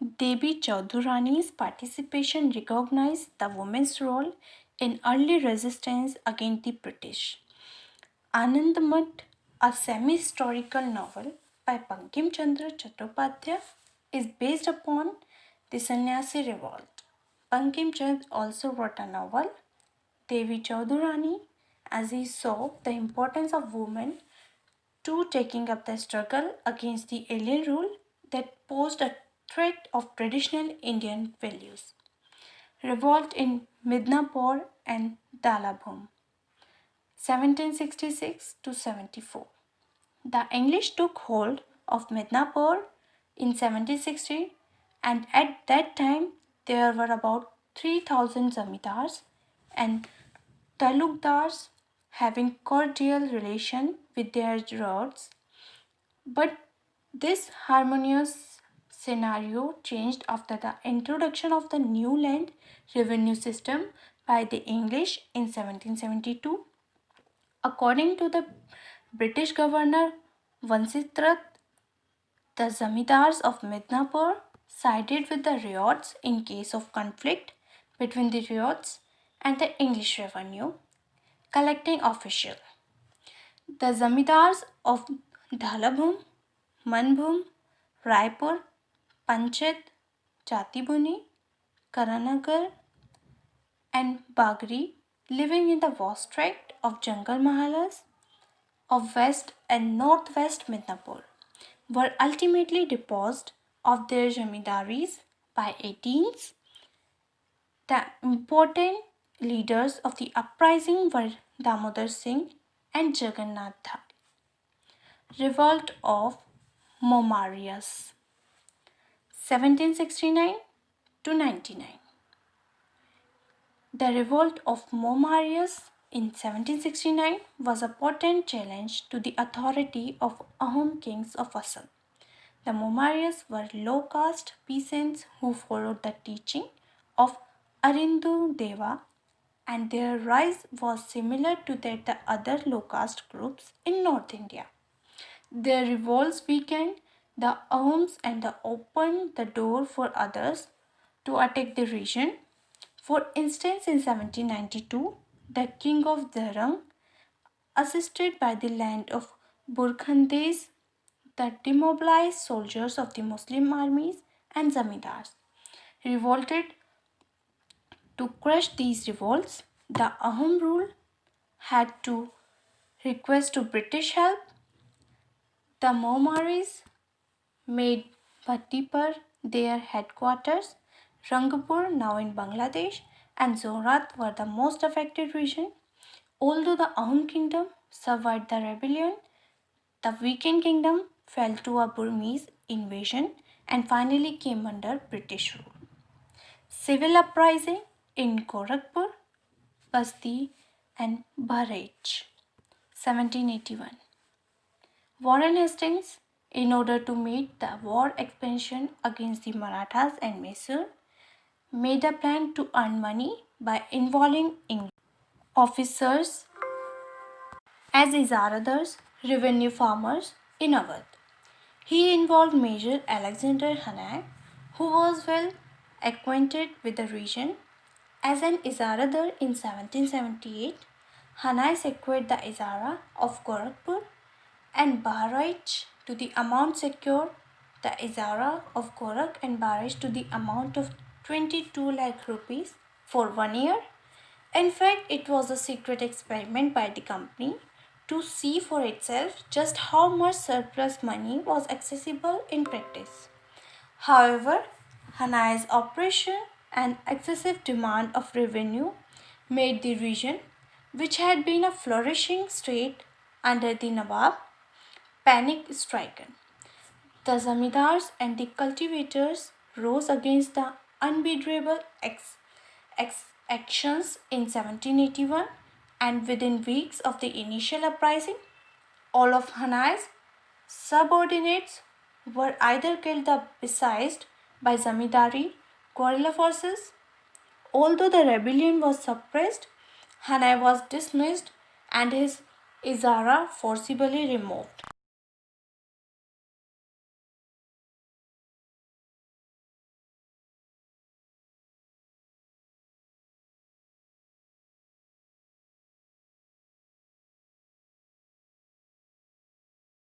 Devi Chaudhurani's participation recognized the women's role in early resistance against the British. Anandamath, a semi-historical novel by Bankim Chandra Chattopadhyay, is based upon the Sannyasi revolt. Bankim Chand also wrote a novel, Devi Chaudhurani, as he saw the importance of women to taking up the struggle against the alien rule that posed a threat of traditional Indian values. Revolt in Midnapore and Dalabhum, 1766 to 74. The English took hold of Midnapore in 1760, and at that time there were about 3,000 zamindars and talukdars having cordial relation with their lords. But this harmonious scenario changed after the introduction of the new land revenue system by the English in 1772. According to the British governor Vansitrath, the zamindars of Midnapur sided with the ryots in case of conflict between the ryots and the English revenue collecting official. The zamindars of Dhalabhum, Manbhum, Raipur, Panchet, Jatibuni, Karanagar, and Bagri, living in the vast tract of Jungle Mahalas of West and Northwest Midnapur, were ultimately deposed of their jamindaris by 18s. The important leaders of the uprising were Damodar Singh and Jagannath Dhai. Revolt of Momarias, 1769 to 99. The revolt of Momarias in 1769 was a potent challenge to the authority of Ahom kings of Assam. The Momarias were low caste peasants who followed the teaching of Arindu Deva, and their rise was similar to that the other low caste groups in North India. Their revolts weakened the Ahoms and opened the door for others to attack the region. For instance, in 1792, the king of Dharang, assisted by the land of Burkhandes, the demobilized soldiers of the Muslim armies and zamindars, revolted. To crush these revolts, the Ahom rule had to request to British help. The Momaris made Bhattipur their headquarters. Rangpur, now in Bangladesh, and Zorat were the most affected region. Although the Ahom kingdom survived the rebellion, the weakened kingdom fell to a Burmese invasion and finally came under British rule. Civil uprising in Gorakhpur, Basti, and Bharej, 1781. Warren Hastings, in order to meet the war expansion against the Marathas and Mysore, made a plan to earn money by involving English officers as Izaradars, revenue farmers in Awadh. He involved Major Alexander Hanai, who was well acquainted with the region. As an Izaradar in 1778, Hanai secured the Izara of Gorakhpur and Bahraich to the amount secured the Izara of Gorakh and Bahraich to the amount of 22 lakh rupees for 1 year. In fact, it was a secret experiment by the company to see for itself just how much surplus money was accessible in practice. However, Hanai's operation and excessive demand of revenue made the region, which had been a flourishing state under the Nawab, panic stricken. The zamindars and the cultivators rose against the unbearable actions in 1781, and within weeks of the initial uprising, all of Hanai's subordinates were either killed or besieged by zamindari guerrilla forces. Although the rebellion was suppressed, Hanai was dismissed and his Izara forcibly removed.